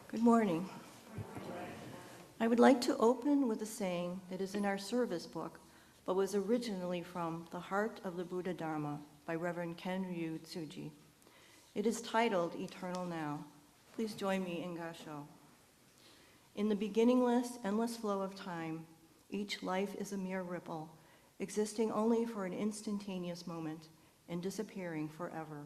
Good morning. I would like to open with a saying that is in our service book, but was originally from The Heart of the Buddha Dharma by Reverend Ken Ryu Tsuji. It is titled Eternal Now. Please join me in Gassho. In the beginningless, endless flow of time, each life is a mere ripple, existing only for an instantaneous moment and disappearing forever.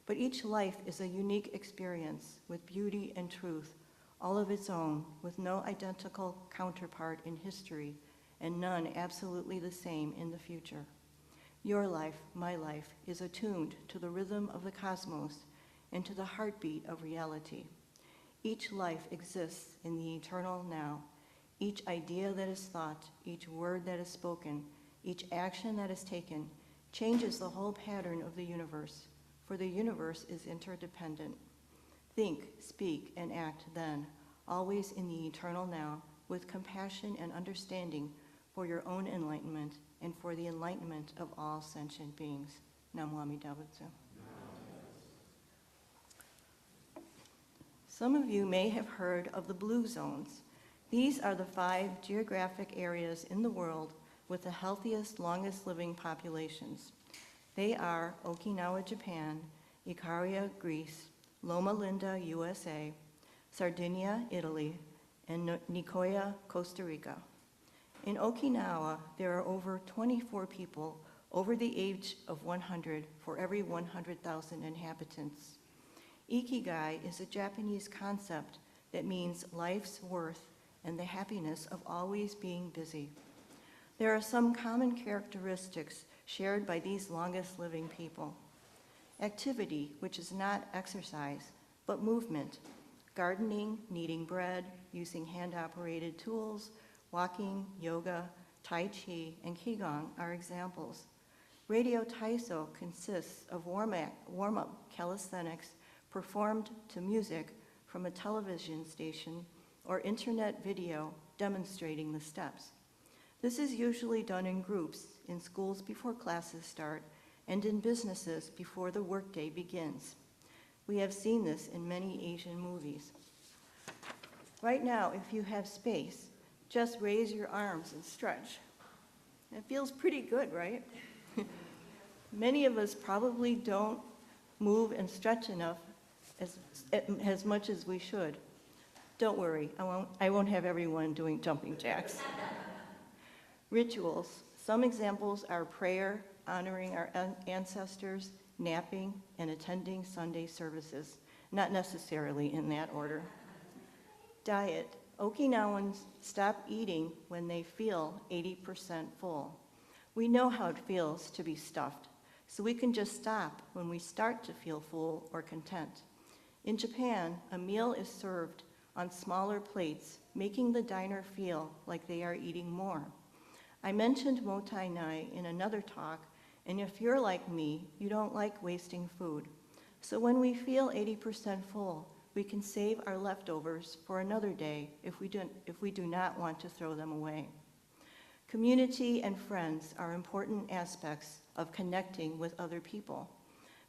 But each life is a unique experience with beauty and truth, all of its own, with no identical counterpart in history and none absolutely the same in the future. Your life, my life, is attuned to the rhythm of the cosmos and to the heartbeat of reality. Each life exists in the eternal now. Each idea that is thought, each word that is spoken, each action that is taken changes the whole pattern of the universe, for the universe is interdependent. Think, speak, and act then, always in the eternal now, with compassion and understanding for your own enlightenment and for the enlightenment of all sentient beings. Namo Amida Butsu. Some of you may have heard of the blue zones. These are the 5 geographic areas in the world with the healthiest, longest living populations. They are Okinawa, Japan, Ikaria, Greece, Loma Linda, USA, Sardinia, Italy, and Nicoya, Costa Rica. In Okinawa, there are over 24 people over the age of 100 for every 100,000 inhabitants. Ikigai is a Japanese concept that means life's worth and the happiness of always being busy. There are some common characteristics shared by these longest living people. Activity, which is not exercise, but movement, gardening, kneading bread, using hand-operated tools, walking, yoga, tai chi, and qigong are examples. Radio Taiso consists of warm-up calisthenics performed to music from a television station or internet video demonstrating the steps. This is usually done in groups, in schools before classes start, and in businesses before the workday begins. We have seen this in many Asian movies. Right now, if you have space, just raise your arms and stretch. It feels pretty good, right? Many of us probably don't move and stretch enough as much as we should. Don't worry, I won't have everyone doing jumping jacks. Rituals. Some examples are prayer, honoring our ancestors, napping, and attending Sunday services, not necessarily in that order. Diet. Okinawans stop eating when they feel 80% full. We know how it feels to be stuffed, so we can just stop when we start to feel full or content. In Japan, a meal is served on smaller plates, making the diner feel like they are eating more. I mentioned Motai Nai in another talk, and if you're like me, you don't like wasting food. So when we feel 80% full, we can save our leftovers for another day if we do not want to throw them away. Community and friends are important aspects of connecting with other people.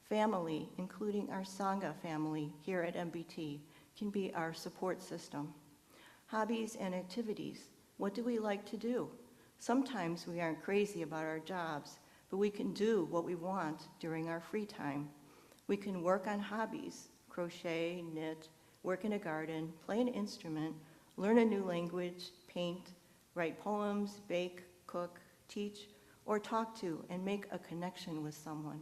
Family, including our Sangha family here at MBT, can be our support system. Hobbies and activities. What do we like to do? Sometimes we aren't crazy about our jobs, but we can do what we want during our free time. We can work on hobbies, crochet, knit, work in a garden, play an instrument, learn a new language, paint, write poems, bake, cook, teach, or talk to and make a connection with someone.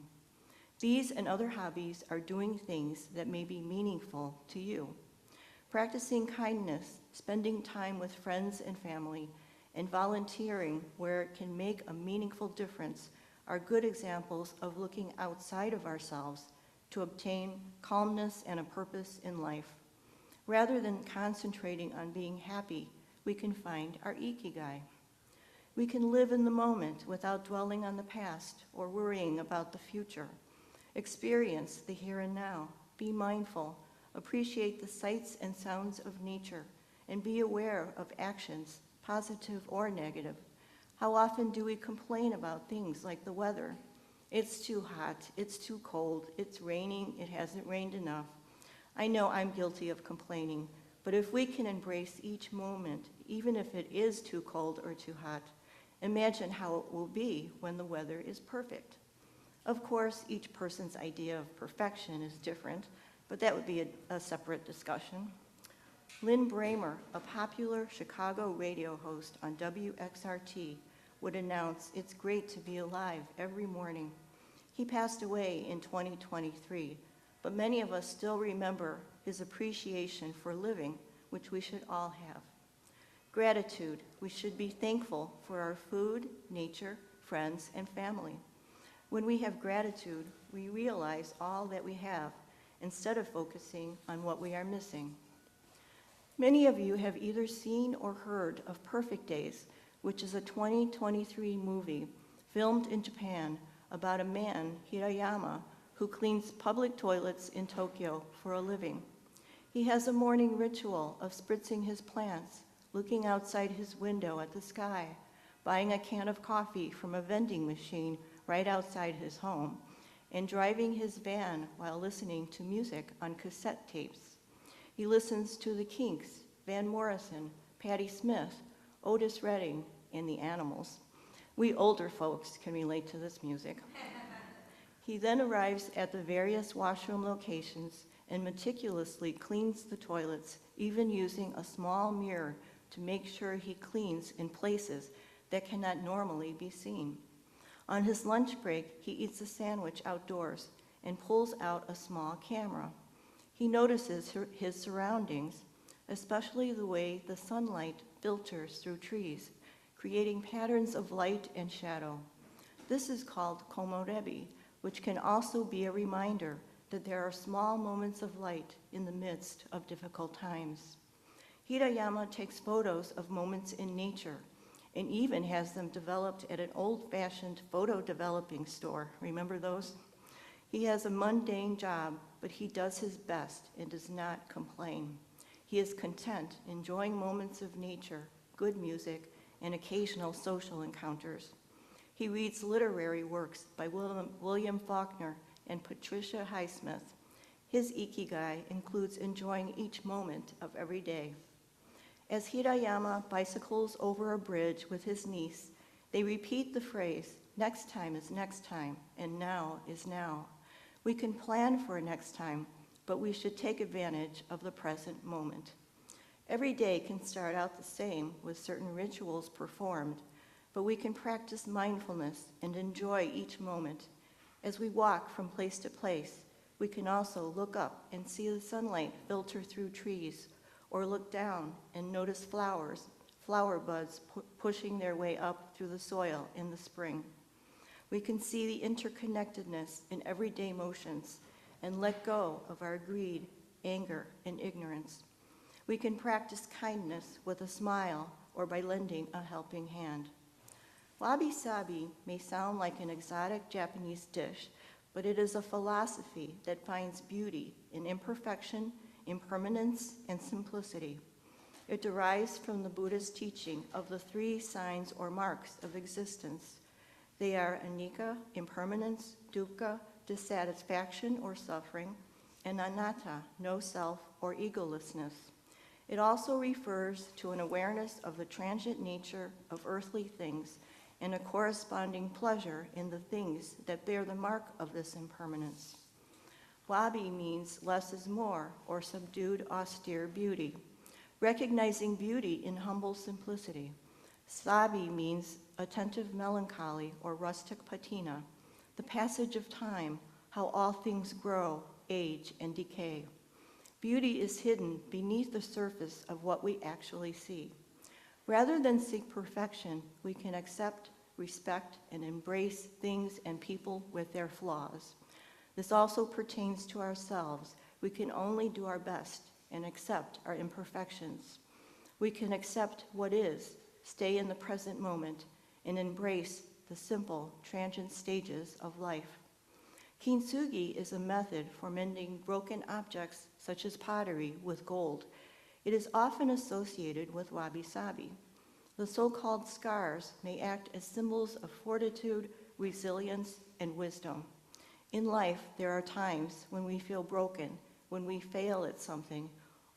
These and other hobbies are doing things that may be meaningful to you. Practicing kindness, spending time with friends and family, and volunteering where it can make a meaningful difference are good examples of looking outside of ourselves to obtain calmness and a purpose in life. Rather than concentrating on being happy, we can find our ikigai. We can live in the moment without dwelling on the past or worrying about the future. Experience the here and now. Be mindful. Appreciate the sights and sounds of nature, and be aware of actions, positive or negative. How often do we complain about things like the weather? It's too hot, it's too cold, it's raining, it hasn't rained enough. I know I'm guilty of complaining, But if we can embrace each moment, even if it is too cold or too hot, imagine how it will be when the weather is perfect. Of course, each person's idea of perfection is different, but that would be a separate discussion. Lynn Bramer, a popular Chicago radio host on WXRT, would announce, "It's great to be alive" every morning. He passed away in 2023, but many of us still remember his appreciation for living, which we should all have. Gratitude. We should be thankful for our food, nature, friends, and family. When we have gratitude, we realize all that we have instead of focusing on what we are missing. Many of you have either seen or heard of Perfect Days, which is a 2023 movie filmed in Japan about a man, Hirayama, who cleans public toilets in Tokyo for a living. He has a morning ritual of spritzing his plants, looking outside his window at the sky, buying a can of coffee from a vending machine right outside his home, and driving his van while listening to music on cassette tapes. He listens to the Kinks, Van Morrison, Patti Smith, Otis Redding, and the Animals. We older folks can relate to this music. He then arrives at the various washroom locations and meticulously cleans the toilets, even using a small mirror to make sure he cleans in places that cannot normally be seen. On his lunch break, he eats a sandwich outdoors and pulls out a small camera. He notices his surroundings, especially the way the sunlight filters through trees, creating patterns of light and shadow. This is called komorebi, which can also be a reminder that there are small moments of light in the midst of difficult times. Hirayama takes photos of moments in nature and even has them developed at an old-fashioned photo developing store. Remember those? He has a mundane job, but he does his best and does not complain. He is content, enjoying moments of nature, good music, and occasional social encounters. He reads literary works by William Faulkner and Patricia Highsmith. His ikigai includes enjoying each moment of every day. As Hirayama bicycles over a bridge with his niece, they repeat the phrase, "Next time is next time, and now is now." We can plan for a next time, but we should take advantage of the present moment. Every day can start out the same with certain rituals performed, but we can practice mindfulness and enjoy each moment. As we walk from place to place, we can also look up and see the sunlight filter through trees, or look down and notice flower buds pushing their way up through the soil in the spring. We can see the interconnectedness in everyday motions and let go of our greed, anger, and ignorance. We can practice kindness with a smile or by lending a helping hand. Wabi-sabi may sound like an exotic Japanese dish, but it is a philosophy that finds beauty in imperfection, impermanence, and simplicity. It derives from the Buddhist teaching of the 3 signs or marks of existence. They are anicca, impermanence, dukkha, dissatisfaction or suffering, and anatta, no self or egolessness. It also refers to an awareness of the transient nature of earthly things and a corresponding pleasure in the things that bear the mark of this impermanence. Wabi means less is more, or subdued, austere beauty, recognizing beauty in humble simplicity. Sabi means attentive melancholy, or rustic patina, the passage of time, how all things grow, age, and decay. Beauty is hidden beneath the surface of what we actually see. Rather than seek perfection, we can accept, respect, and embrace things and people with their flaws. This also pertains to ourselves. We can only do our best and accept our imperfections. We can accept what is, stay in the present moment, and embrace the simple, transient stages of life. Kintsugi is a method for mending broken objects such as pottery with gold. It is often associated with wabi-sabi. The so-called scars may act as symbols of fortitude, resilience, and wisdom. In life, there are times when we feel broken, when we fail at something,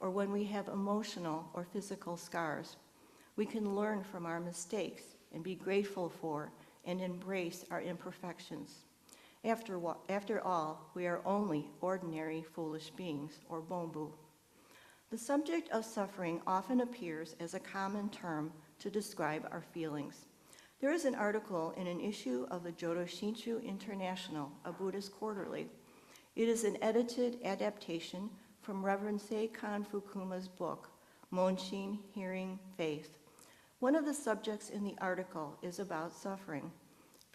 or when we have emotional or physical scars. We can learn from our mistakes and be grateful for and embrace our imperfections. After all, we are only ordinary foolish beings, or bombu. The subject of suffering often appears as a common term to describe our feelings. There is an article in an issue of the Jodo Shinshu International, a Buddhist quarterly. It is an edited adaptation from Reverend Seikon Fukuma's book, Monshin, Hearing Faith. One of the subjects in the article is about suffering.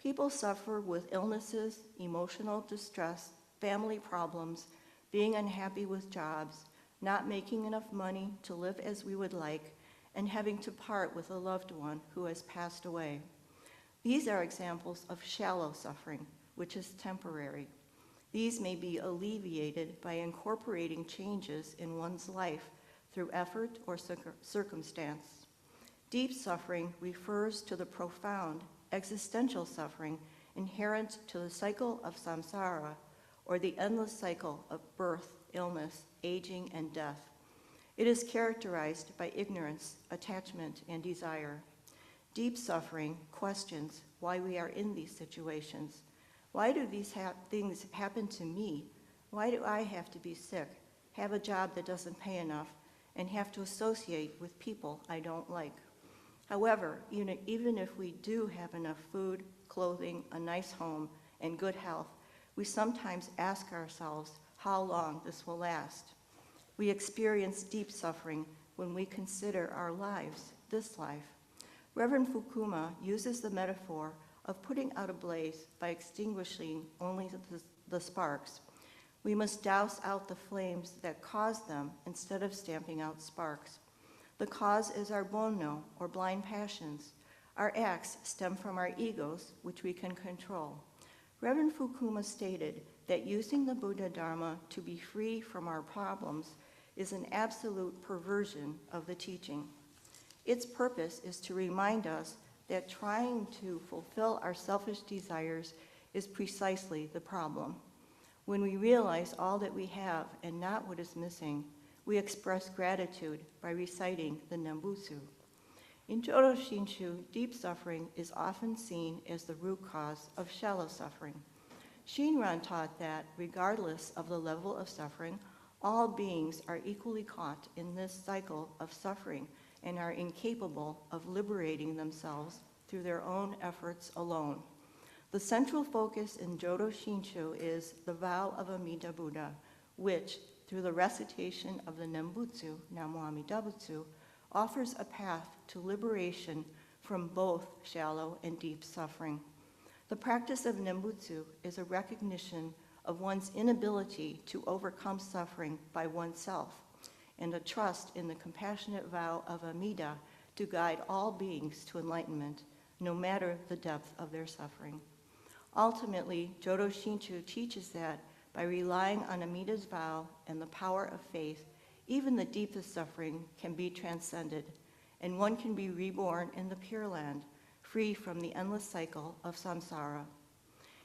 People suffer with illnesses, emotional distress, family problems, being unhappy with jobs, not making enough money to live as we would like, and having to part with a loved one who has passed away. These are examples of shallow suffering, which is temporary. These may be alleviated by incorporating changes in one's life through effort or circumstance. Deep suffering refers to the profound existential suffering inherent to the cycle of samsara, or the endless cycle of birth, illness, aging, and death. It is characterized by ignorance, attachment, and desire. Deep suffering questions why we are in these situations. Why do these things happen to me? Why do I have to be sick, have a job that doesn't pay enough, and have to associate with people I don't like? However, even if we do have enough food, clothing, a nice home, and good health, we sometimes ask ourselves how long this will last. We experience deep suffering when we consider our lives, this life. Reverend Fukuma uses the metaphor of putting out a blaze by extinguishing only the sparks. We must douse out the flames that cause them instead of stamping out sparks. The cause is our bonno, or blind passions. Our acts stem from our egos, which we can control. Reverend Fukuma stated that using the Buddha Dharma to be free from our problems is an absolute perversion of the teaching. Its purpose is to remind us that trying to fulfill our selfish desires is precisely the problem. When we realize all that we have and not what is missing, we express gratitude by reciting the Nembutsu. In Jodo Shinshu, deep suffering is often seen as the root cause of shallow suffering. Shinran taught that, regardless of the level of suffering, all beings are equally caught in this cycle of suffering and are incapable of liberating themselves through their own efforts alone. The central focus in Jodo Shinshu is the vow of Amida Buddha, which, through the recitation of the Nembutsu, Namo Amida Butsu, offers a path to liberation from both shallow and deep suffering. The practice of Nembutsu is a recognition of one's inability to overcome suffering by oneself, and a trust in the compassionate vow of Amida to guide all beings to enlightenment, no matter the depth of their suffering. Ultimately, Jodo Shinshu teaches that by relying on Amida's vow and the power of faith, even the deepest suffering can be transcended, and one can be reborn in the Pure Land, free from the endless cycle of samsara.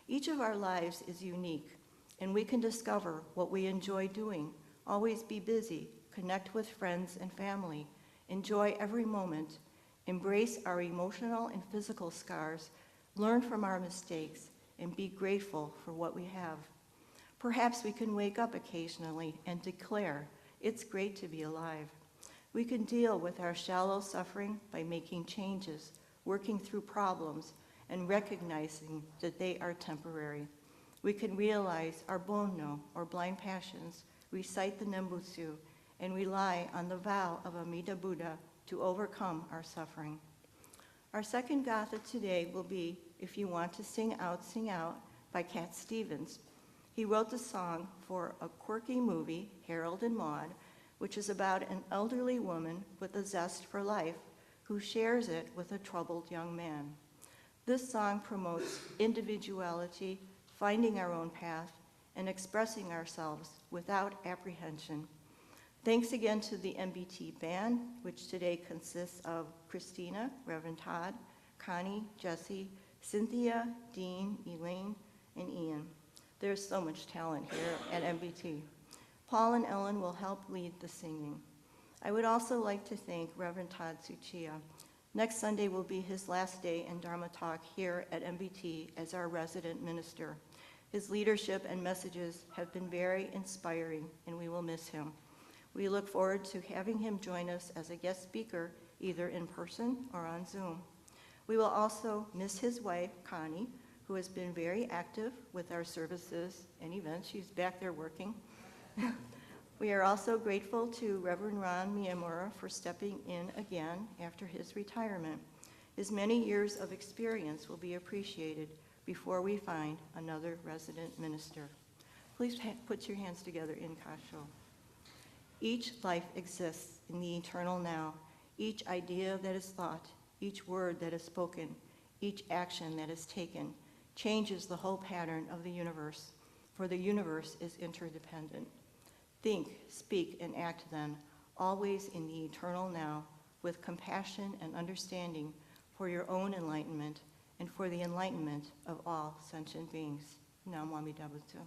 Each of our lives is unique, and we can discover what we enjoy doing, always be busy, connect with friends and family, enjoy every moment, embrace our emotional and physical scars, learn from our mistakes, and be grateful for what we have. Perhaps we can wake up occasionally and declare, it's great to be alive. We can deal with our shallow suffering by making changes, working through problems, and recognizing that they are temporary. We can realize our bonno, or blind passions, recite the Nembutsu, and rely on the vow of Amida Buddha to overcome our suffering. Our second gatha today will be If You Want to Sing Out, by Cat Stevens. He wrote the song for a quirky movie, Harold and Maude, which is about an elderly woman with a zest for life who shares it with a troubled young man. This song promotes individuality, finding our own path, and expressing ourselves without apprehension. Thanks again to the MBT band, which today consists of Christina, Reverend Todd, Connie, Jesse, Cynthia, Dean, Elaine, and Ian. There's so much talent here at MBT. Paul and Ellen will help lead the singing. I would also like to thank Reverend Todd Suchia. Next Sunday will be his last day in Dharma Talk here at MBT as our resident minister. His leadership and messages have been very inspiring, and we will miss him. We look forward to having him join us as a guest speaker, either in person or on Zoom. We will also miss his wife, Connie, who has been very active with our services and events. She's back there working. We are also grateful to Reverend Ron Miyamura for stepping in again after his retirement. His many years of experience will be appreciated before we find another resident minister. Please put your hands together in Kasho. Each life exists in the eternal now. Each idea that is thought, each word that is spoken, each action that is taken changes the whole pattern of the universe, for the universe is interdependent. Think, speak, and act then, always in the eternal now, with compassion and understanding for your own enlightenment and for the enlightenment of all sentient beings. Nam Wami Dabutu.